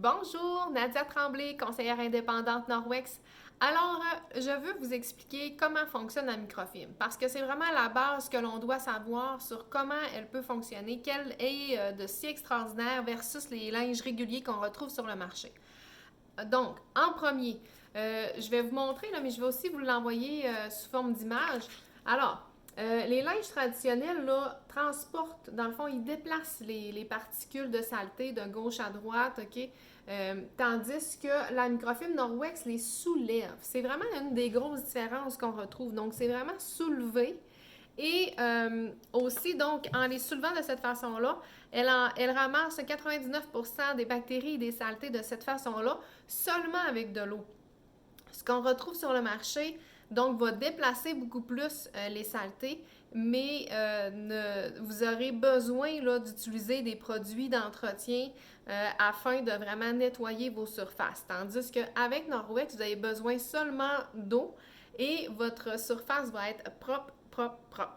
Bonjour, Nadia Tremblay, conseillère indépendante Norwex. Alors, je veux vous expliquer comment fonctionne la microfibre parce que c'est vraiment la base que l'on doit savoir sur comment elle peut fonctionner, qu'elle est de si extraordinaire versus les linges réguliers qu'on retrouve sur le marché. Donc, en premier, je vais vous montrer, là, mais je vais aussi vous l'envoyer sous forme d'image. Alors, les linges traditionnels là, transportent, dans le fond, ils déplacent les particules de saleté de gauche à droite, OK? Tandis que la microfibre Norwex les soulève. C'est vraiment une des grosses différences qu'on retrouve. Donc, c'est vraiment soulevé. Et aussi, donc, en les soulevant de cette façon-là, elle ramasse 99% des bactéries et des saletés de cette façon-là, seulement avec de l'eau. Ce qu'on retrouve sur le marché, donc, va déplacer beaucoup plus les saletés, mais vous aurez besoin d'utiliser des produits d'entretien afin de vraiment nettoyer vos surfaces. Tandis qu'avec Norwex, vous avez besoin seulement d'eau et votre surface va être propre, propre, propre.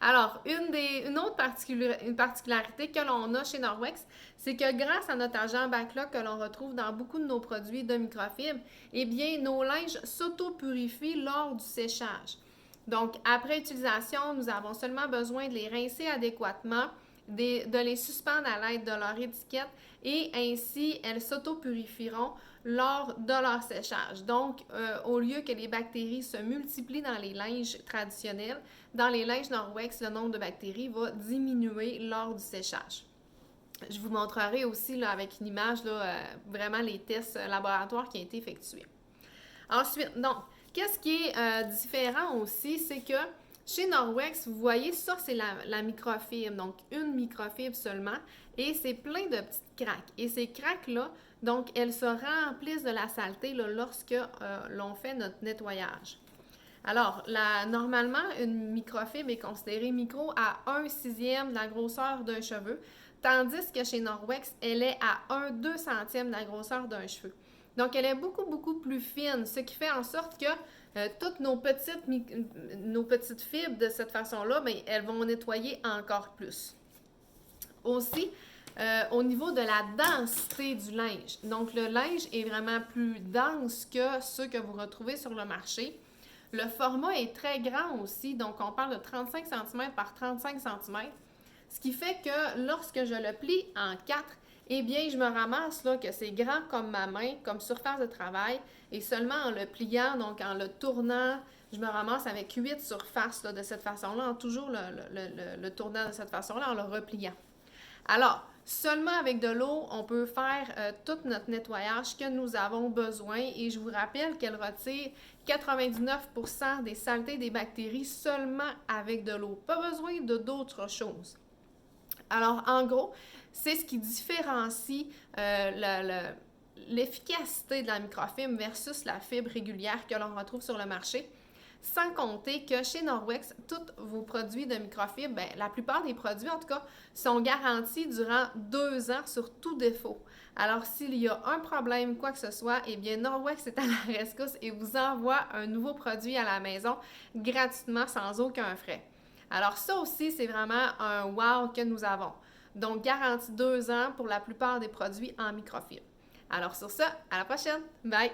Alors, une autre particularité que l'on a chez Norwex, c'est que grâce à notre agent Backlog que l'on retrouve dans beaucoup de nos produits de microfibre, eh bien, nos linges s'auto-purifient lors du séchage. Donc, après utilisation, nous avons seulement besoin de les rincer adéquatement, de les suspendre à l'aide de leur étiquette et ainsi, elles s'auto-purifieront lors de leur séchage. Donc, au lieu que les bactéries se multiplient dans les linges traditionnels, dans les linges Norwex, le nombre de bactéries va diminuer lors du séchage. Je vous montrerai aussi là, avec une image là, vraiment les tests laboratoires qui ont été effectués. Ensuite, donc, qu'est-ce qui est différent aussi, c'est que chez Norwex, vous voyez, ça, c'est la microfibre, donc une microfibre seulement, et c'est plein de petites craques. Et ces craques-là, donc, elles se remplissent de la saleté là, lorsque l'on fait notre nettoyage. Alors, normalement, une microfibre est considérée micro à 1/6 de la grosseur d'un cheveu, tandis que chez Norwex, elle est à 1/2 de la grosseur d'un cheveu. Donc, elle est beaucoup, beaucoup plus fine, ce qui fait en sorte que toutes nos petites fibres de cette façon-là, bien, elles vont nettoyer encore plus. Aussi, au niveau de la densité du linge. Donc, le linge est vraiment plus dense que ceux que vous retrouvez sur le marché. Le format est très grand aussi, donc on parle de 35 cm par 35 cm, ce qui fait que lorsque je le plie en 4, eh bien, je me ramasse là que c'est grand comme ma main, comme surface de travail, et seulement en le pliant, donc en le tournant, je me ramasse avec 8 surfaces là, de cette façon-là, en toujours le tournant de cette façon-là, en le repliant. Alors, seulement avec de l'eau, on peut faire tout notre nettoyage que nous avons besoin et je vous rappelle qu'elle retire 99% des saletés des bactéries seulement avec de l'eau. Pas besoin de d'autres choses. Alors, en gros, c'est ce qui différencie l'efficacité de la microfibre versus la fibre régulière que l'on retrouve sur le marché. Sans compter que chez Norwex, tous vos produits de microfibre, bien, la plupart des produits en tout cas, sont garantis durant 2 ans sur tout défaut. Alors, s'il y a un problème, quoi que ce soit, eh bien, Norwex est à la rescousse et vous envoie un nouveau produit à la maison gratuitement sans aucun frais. Alors, ça aussi, c'est vraiment un wow que nous avons. Donc, garantie 2 ans pour la plupart des produits en microfibre. Alors, sur ça, à la prochaine! Bye!